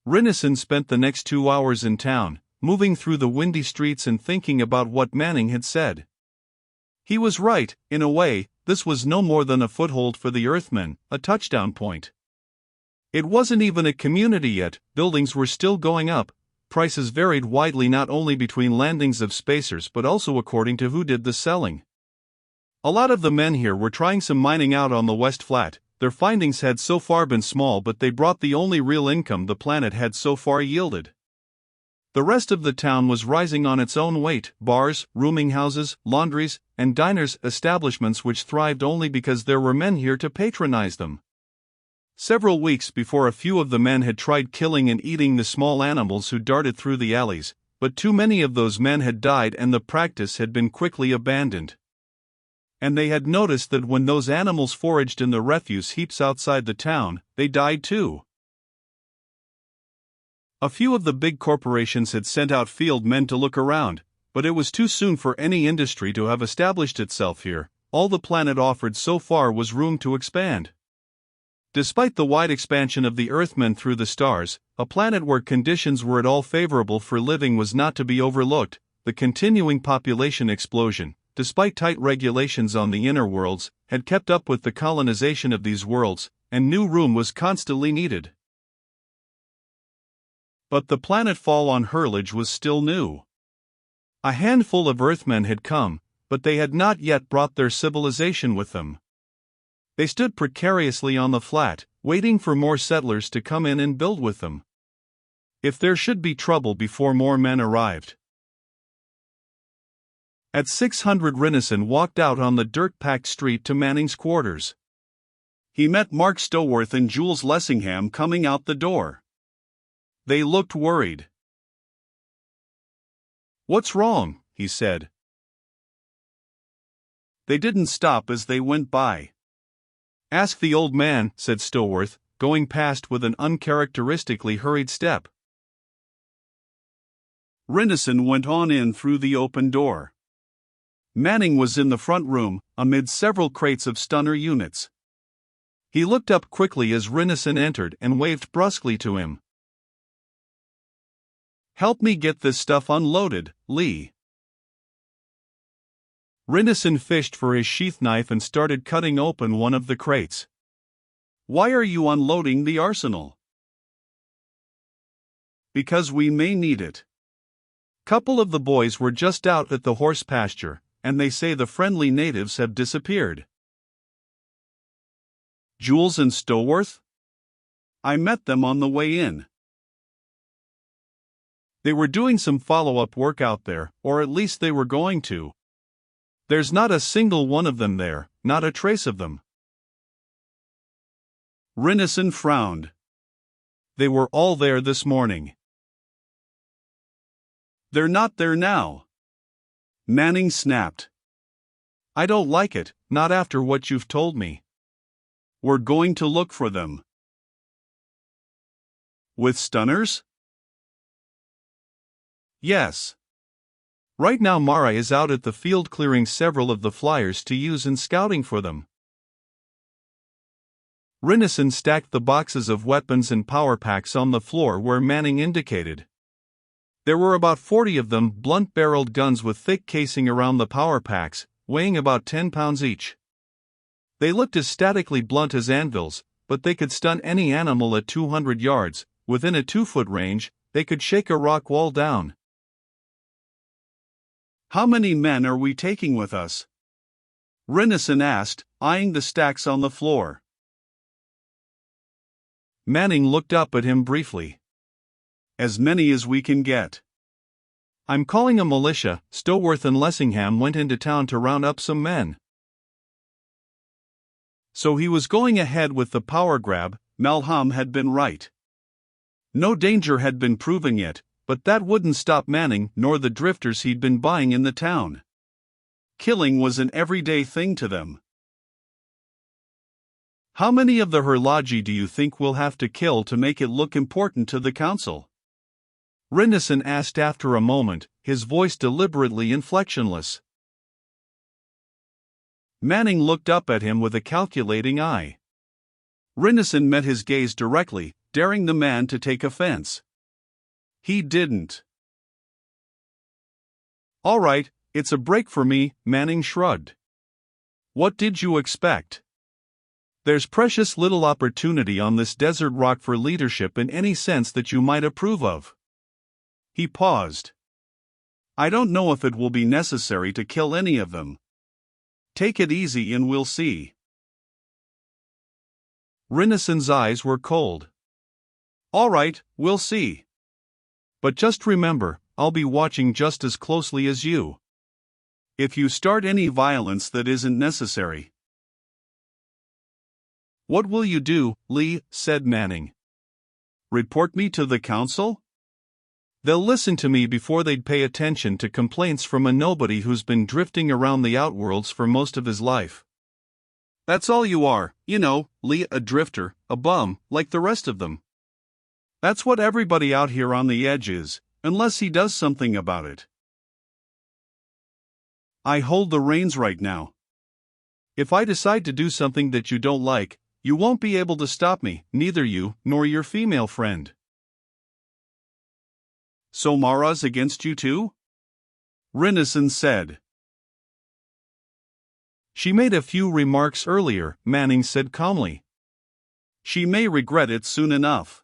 Rinison spent the next 2 hours in town, moving through the windy streets and thinking about what Manning had said. He was right, in a way. This was no more than a foothold for the Earthmen, a touchdown point. It wasn't even a community yet, buildings were still going up, prices varied widely not only between landings of spacers but also according to who did the selling. A lot of the men here were trying some mining out on the West Flat. Their findings had so far been small, but they brought the only real income the planet had so far yielded. The rest of the town was rising on its own weight: bars, rooming houses, laundries, and diners, establishments which thrived only because there were men here to patronize them. Several weeks before, a few of the men had tried killing and eating the small animals who darted through the alleys, but too many of those men had died and the practice had been quickly abandoned. And they had noticed that when those animals foraged in the refuse heaps outside the town, they died too. A few of the big corporations had sent out field men to look around, but it was too soon for any industry to have established itself here. All the planet offered so far was room to expand. Despite the wide expansion of the Earthmen through the stars, a planet where conditions were at all favorable for living was not to be overlooked. The continuing population explosion, despite tight regulations on the inner worlds, had kept up with the colonization of these worlds, and new room was constantly needed. But the planetfall on Hurlage was still new. A handful of Earthmen had come, but they had not yet brought their civilization with them. They stood precariously on the flat, waiting for more settlers to come in and build with them. If there should be trouble before more men arrived. At 600, Rinison walked out on the dirt-packed street to Manning's quarters. He met Mark Stoworth and Jules Lessingham coming out the door. They looked worried. "What's wrong?" he said. They didn't stop as they went by. "Ask the old man," said Stoworth, going past with an uncharacteristically hurried step. Rinison went on in through the open door. Manning was in the front room, amid several crates of stunner units. He looked up quickly as Rinison entered and waved brusquely to him. "Help me get this stuff unloaded, Lee." Rinison fished for his sheath knife and started cutting open one of the crates. "Why are you unloading the arsenal?" "Because we may need it. Couple of the boys were just out at the horse pasture, and they say the friendly natives have disappeared." "Jules and Stoworth?" "I met them on the way in. They were doing some follow-up work out there, or at least they were going to. There's not a single one of them there, not a trace of them." Rinison frowned. "They were all there this morning." "They're not there now." Manning snapped. "I don't like it, not after what you've told me." "We're going to look for them." "With stunners?" "Yes. Right now Mara is out at the field clearing several of the flyers to use in scouting for them." Rinison stacked the boxes of weapons and power packs on the floor where Manning indicated. There were about 40 of them, blunt-barreled guns with thick casing around the power packs, weighing about 10 pounds each. They looked as statically blunt as anvils, but they could stun any animal at 200 yards. Within a 2-foot range, they could shake a rock wall down. "How many men are we taking with us?" Rinison asked, eyeing the stacks on the floor. Manning looked up at him briefly. "As many as we can get." "I'm calling a militia." Stoworth and Lessingham went into town to round up some men. So he was going ahead with the power grab. Malham had been right. No danger had been proven yet, but that wouldn't stop Manning nor the drifters he'd been buying in the town. Killing was an everyday thing to them. "How many of the Hurlagi do you think we'll have to kill to make it look important to the council?" Rinison asked after a moment, his voice deliberately inflectionless. Manning looked up at him with a calculating eye. Rinison met his gaze directly, daring the man to take offense. He didn't. "All right, it's a break for me," Manning shrugged. "What did you expect? There's precious little opportunity on this desert rock for leadership in any sense that you might approve of." He paused. "I don't know if it will be necessary to kill any of them. Take it easy and we'll see." Rinnason's eyes were cold. "All right, we'll see. But just remember, I'll be watching just as closely as you. If you start any violence that isn't necessary." "What will you do, Lee?" said Manning. "Report me to the council? They'll listen to me before they'd pay attention to complaints from a nobody who's been drifting around the outworlds for most of his life. That's all you are, Lee, a drifter, a bum, like the rest of them. That's what everybody out here on the edge is, unless he does something about it. I hold the reins right now. If I decide to do something that you don't like, you won't be able to stop me, neither you nor your female friend." "So Mara's against you too?" Rinnason said. "She made a few remarks earlier," Manning said calmly. "She may regret it soon enough."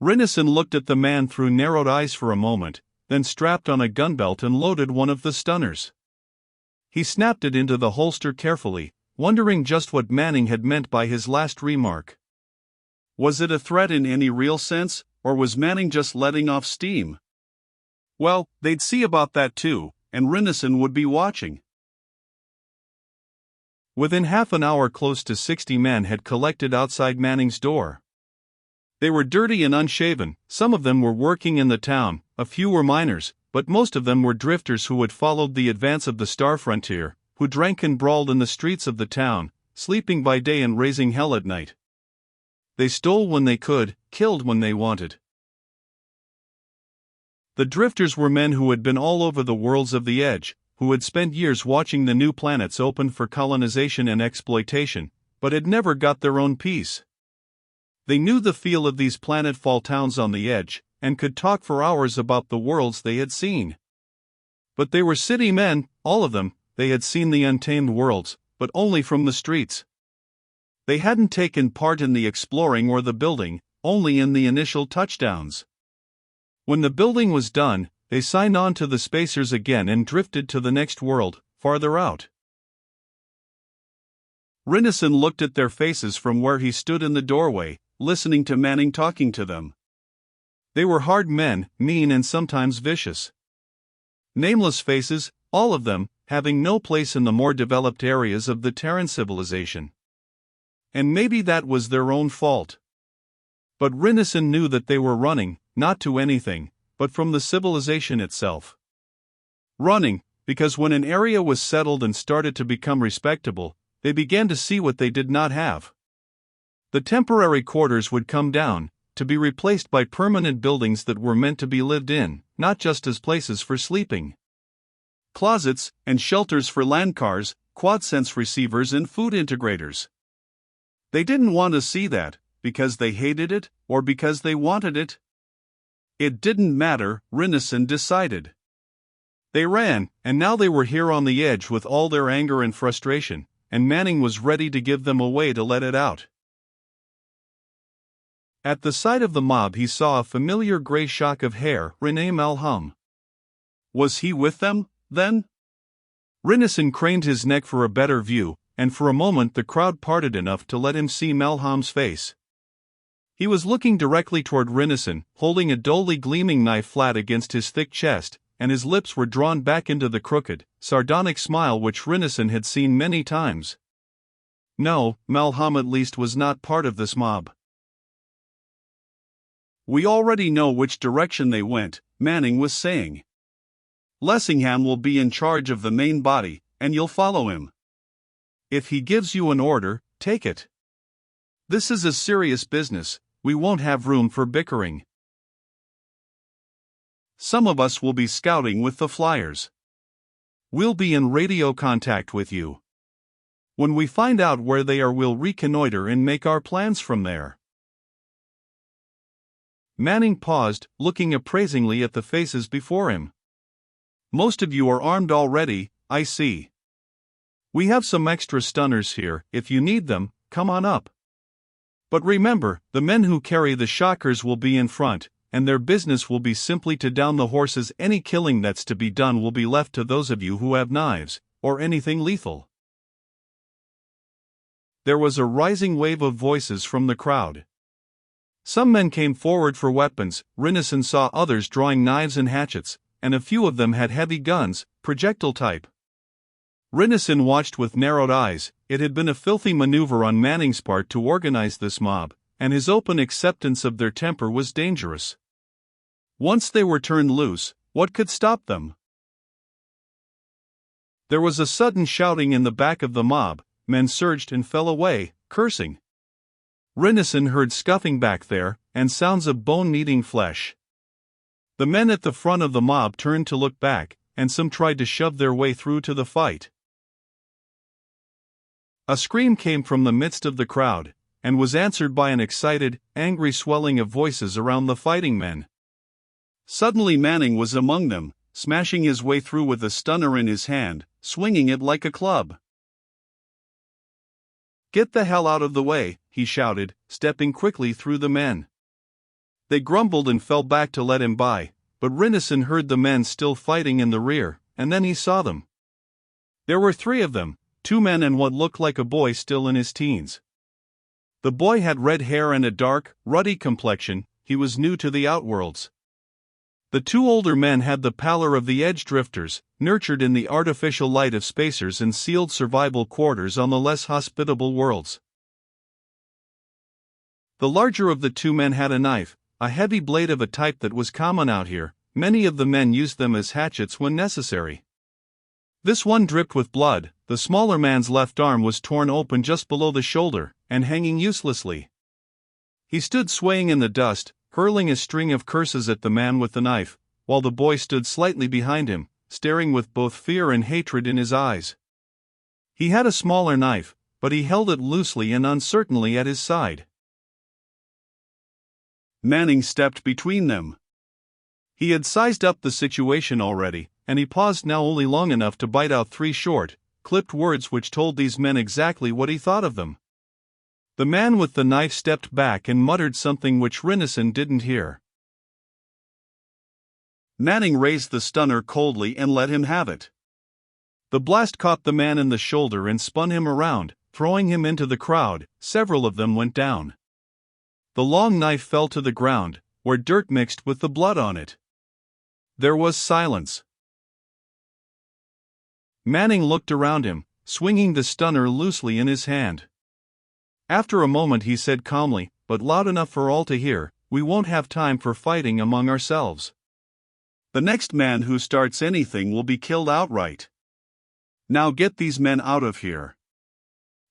Rinnason looked at the man through narrowed eyes for a moment, then strapped on a gun belt and loaded one of the stunners. He snapped it into the holster carefully, wondering just what Manning had meant by his last remark. Was it a threat in any real sense, or was Manning just letting off steam? Well, they'd see about that too, and Rinnason would be watching. Within half an hour, close to 60 men had collected outside Manning's door. They were dirty and unshaven, some of them were working in the town, a few were miners, but most of them were drifters who had followed the advance of the Star Frontier, who drank and brawled in the streets of the town, sleeping by day and raising hell at night. They stole when they could, killed when they wanted. The drifters were men who had been all over the worlds of the edge, who had spent years watching the new planets open for colonization and exploitation, but had never got their own piece. They knew the feel of these planetfall towns on the edge, and could talk for hours about the worlds they had seen. But they were city men, all of them. They had seen the untamed worlds, but only from the streets. They hadn't taken part in the exploring or the building, only in the initial touchdowns. When the building was done, they signed on to the spacers again and drifted to the next world, farther out. Rinnason looked at their faces from where he stood in the doorway, listening to Manning talking to them. They were hard men, mean and sometimes vicious. Nameless faces, all of them, having no place in the more developed areas of the Terran civilization. And maybe that was their own fault. But Rinnason knew that they were running, not to anything, but from the civilization itself. Running, because when an area was settled and started to become respectable, they began to see what they did not have. The temporary quarters would come down, to be replaced by permanent buildings that were meant to be lived in, not just as places for sleeping. Closets, and shelters for land cars, quad-sense receivers and food integrators. They didn't want to see that, because they hated it, or because they wanted it. It didn't matter, Rinnason decided. They ran, and now they were here on the edge with all their anger and frustration, and Manning was ready to give them a way to let it out. At the sight of the mob he saw a familiar gray shock of hair, Renee Malham. Was he with them, then? Rinnason craned his neck for a better view, and for a moment the crowd parted enough to let him see Malham's face. He was looking directly toward Rinnason, holding a dully gleaming knife flat against his thick chest, and his lips were drawn back into the crooked, sardonic smile which Rinnason had seen many times. No, Malham at least was not part of this mob. We already know which direction they went, Manning was saying. Lessingham will be in charge of the main body, and you'll follow him. If he gives you an order, take it. This is a serious business, we won't have room for bickering. Some of us will be scouting with the flyers. We'll be in radio contact with you. When we find out where they are, we'll reconnoiter and make our plans from there." Manning paused, looking appraisingly at the faces before him. "Most of you are armed already, I see. We have some extra stunners here. If you need them, come on up. But remember, the men who carry the shockers will be in front, and their business will be simply to down the horses. Any killing that's to be done will be left to those of you who have knives, or anything lethal." There was a rising wave of voices from the crowd. Some men came forward for weapons. Rinnison saw others drawing knives and hatchets, and a few of them had heavy guns, projectile type. Rinnison watched with narrowed eyes. It had been a filthy maneuver on Manning's part to organize this mob, and his open acceptance of their temper was dangerous. Once they were turned loose, what could stop them? There was a sudden shouting in the back of the mob. Men surged and fell away, cursing. Rinnison heard scuffing back there, and sounds of bone-kneading flesh. The men at the front of the mob turned to look back, and some tried to shove their way through to the fight. A scream came from the midst of the crowd, and was answered by an excited, angry swelling of voices around the fighting men. Suddenly Manning was among them, smashing his way through with a stunner in his hand, swinging it like a club. "Get the hell out of the way," he shouted, stepping quickly through the men. They grumbled and fell back to let him by, but Rinnison heard the men still fighting in the rear, and then he saw them. There were 3 of them, 2 men and what looked like a boy still in his teens. The boy had red hair and a dark, ruddy complexion. He was new to the Outworlds. The 2 older men had the pallor of the edge drifters, nurtured in the artificial light of spacers and sealed survival quarters on the less hospitable worlds. The larger of the 2 men had a knife, a heavy blade of a type that was common out here. Many of the men used them as hatchets when necessary. This one dripped with blood. The smaller man's left arm was torn open just below the shoulder, and hanging uselessly. He stood swaying in the dust, hurling a string of curses at the man with the knife, while the boy stood slightly behind him, staring with both fear and hatred in his eyes. He had a smaller knife, but he held it loosely and uncertainly at his side. Manning stepped between them. He had sized up the situation already, and he paused now only long enough to bite out 3 short, clipped words which told these men exactly what he thought of them. The man with the knife stepped back and muttered something which Rinnison didn't hear. Manning raised the stunner coldly and let him have it. The blast caught the man in the shoulder and spun him around, throwing him into the crowd. Several of them went down. The long knife fell to the ground, where dirt mixed with the blood on it. There was silence. Manning looked around him, swinging the stunner loosely in his hand. After a moment he said calmly, but loud enough for all to hear, "We won't have time for fighting among ourselves. The next man who starts anything will be killed outright. Now get these men out of here."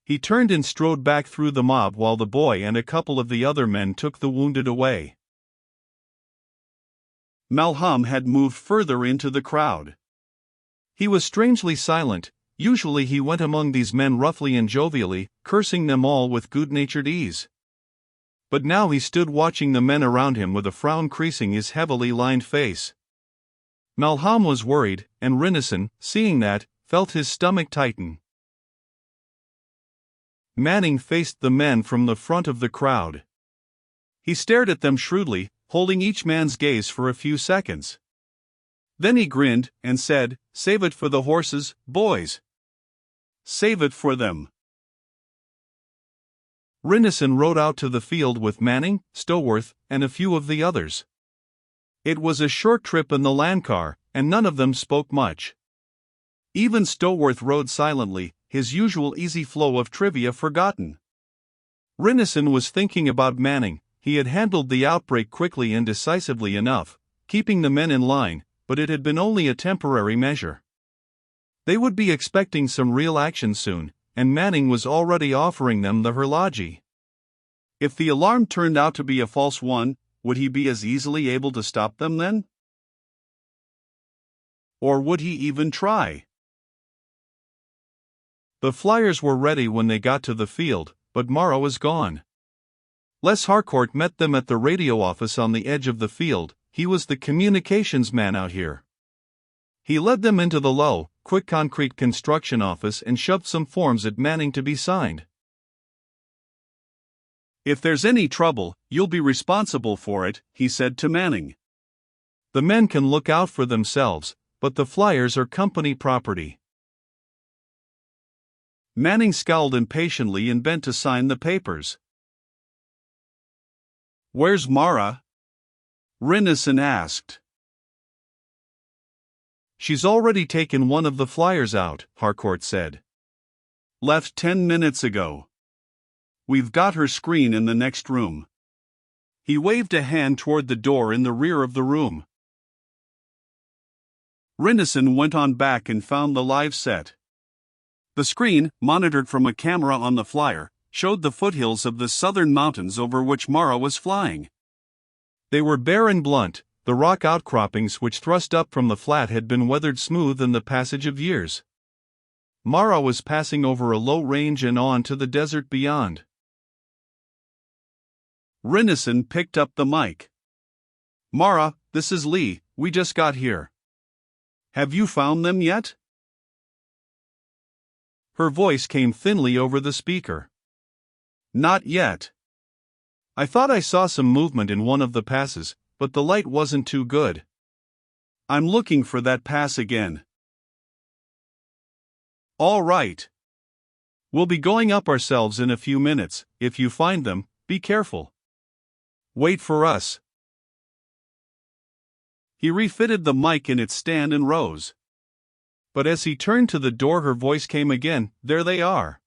He turned and strode back through the mob while the boy and a couple of the other men took the wounded away. Malham had moved further into the crowd. He was strangely silent. Usually he went among these men roughly and jovially, cursing them all with good-natured ease. But now he stood watching the men around him with a frown creasing his heavily lined face. Malham was worried, and Rinnison, seeing that, felt his stomach tighten. Manning faced the men from the front of the crowd. He stared at them shrewdly, holding each man's gaze for a few seconds. Then he grinned, and said, "Save it for the horses, boys. Save it for them." Rinnison rode out to the field with Manning, Stoworth, and a few of the others. It was a short trip in the land car, and none of them spoke much. Even Stoworth rode silently, his usual easy flow of trivia forgotten. Rinnison was thinking about Manning. He had handled the outbreak quickly and decisively enough, keeping the men in line, but it had been only a temporary measure. They would be expecting some real action soon, and Manning was already offering them the Herlogi. If the alarm turned out to be a false one, would he be as easily able to stop them then? Or would he even try? The flyers were ready when they got to the field, but Mara was gone. Les Harcourt met them at the radio office on the edge of the field. He was the communications man out here. He led them into the low, quick concrete construction office and shoved some forms at Manning to be signed. "If there's any trouble, you'll be responsible for it," he said to Manning. "The men can look out for themselves, but the flyers are company property." Manning scowled impatiently and bent to sign the papers. "Where's Mara?" Rinnison asked. "She's already taken one of the flyers out," Harcourt said. "Left 10 minutes ago. We've got her screen in the next room." He waved a hand toward the door in the rear of the room. Rinnison went on back and found the live set. The screen, monitored from a camera on the flyer, showed the foothills of the southern mountains over which Mara was flying. They were bare and blunt. The rock outcroppings which thrust up from the flat had been weathered smooth in the passage of years. Mara was passing over a low range and on to the desert beyond. Rinnison picked up the mic. "Mara, this is Lee. We just got here. Have you found them yet?" Her voice came thinly over the speaker. "Not yet. I thought I saw some movement in one of the passes, but the light wasn't too good. I'm looking for that pass again." "All right. We'll be going up ourselves in a few minutes. If you find them, be careful. Wait for us." He refitted the mic in its stand and rose. But as he turned to the door, her voice came again, "There they are."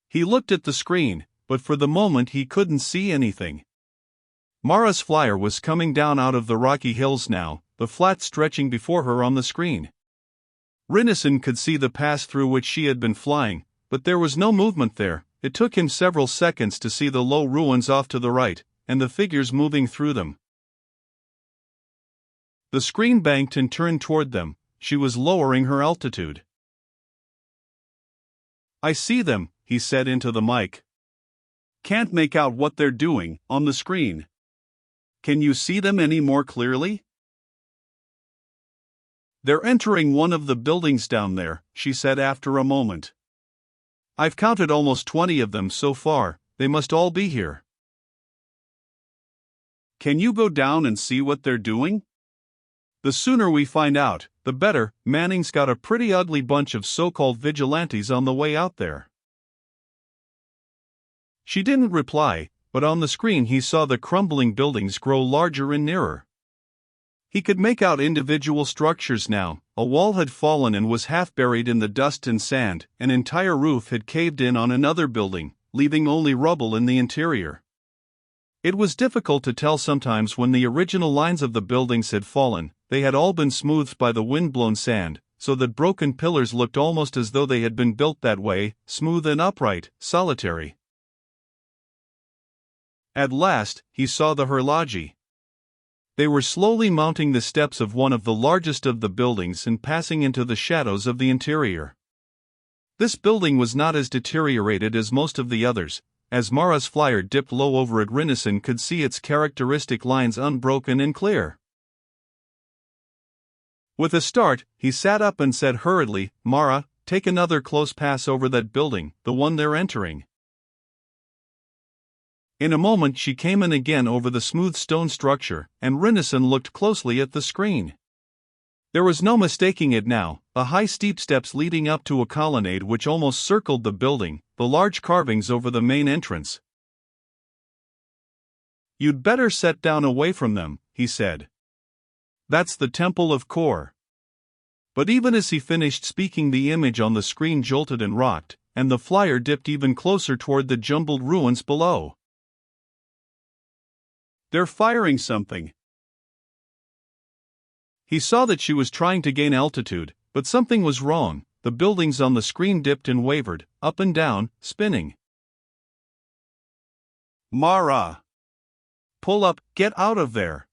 He looked at the screen, but for the moment he couldn't see anything. Mara's flyer was coming down out of the rocky hills now, the flat stretching before her on the screen. Rinnison could see the pass through which she had been flying, but there was no movement there. It took him several seconds to see the low ruins off to the right, and the figures moving through them. The screen banked and turned toward them. She was lowering her altitude. "I see them," he said into the mic. "Can't make out what they're doing on the screen. Can you see them any more clearly?" "They're entering one of the buildings down there," she said after a moment. "I've counted almost 20 of them so far. They must all be here." "Can you go down and see what they're doing?" "The sooner we find out, the better. Manning's got a pretty ugly bunch of so-called vigilantes on the way out there." She didn't reply, but on the screen he saw the crumbling buildings grow larger and nearer. He could make out individual structures now. A wall had fallen and was half buried in the dust and sand. An entire roof had caved in on another building, leaving only rubble in the interior. It was difficult to tell sometimes when the original lines of the buildings had fallen. They had all been smoothed by the wind-blown sand, so that broken pillars looked almost as though they had been built that way, smooth and upright, solitary. At last, he saw the horloge. They were slowly mounting the steps of one of the largest of the buildings and passing into the shadows of the interior. This building was not as deteriorated as most of the others. As Mara's flyer dipped low over it, Rinnison could see its characteristic lines unbroken and clear. With a start, he sat up and said hurriedly, "Mara, take another close pass over that building, the one they're entering." In a moment she came in again over the smooth stone structure, and Rinnison looked closely at the screen. There was no mistaking it now, the high steep steps leading up to a colonnade which almost circled the building, the large carvings over the main entrance. "You'd better set down away from them," he said. "That's the Temple of Kor." But even as he finished speaking, the image on the screen jolted and rocked, and the flyer dipped even closer toward the jumbled ruins below. "They're firing something." He saw that she was trying to gain altitude, but something was wrong. The buildings on the screen dipped and wavered, up and down, spinning. "Mara! Pull up, get out of there!"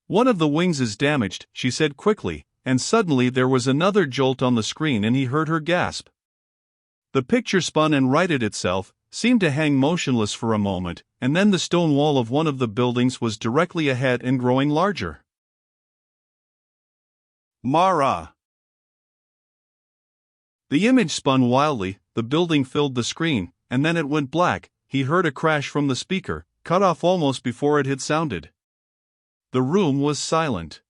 "One of the wings is damaged," she said quickly, and suddenly there was another jolt on the screen and he heard her gasp. The picture spun and righted itself, seemed to hang motionless for a moment, and then the stone wall of one of the buildings was directly ahead and growing larger. Mara! The image spun wildly, the building filled the screen, and then it went black. He heard a crash from the speaker, cut off almost before it had sounded. The room was silent.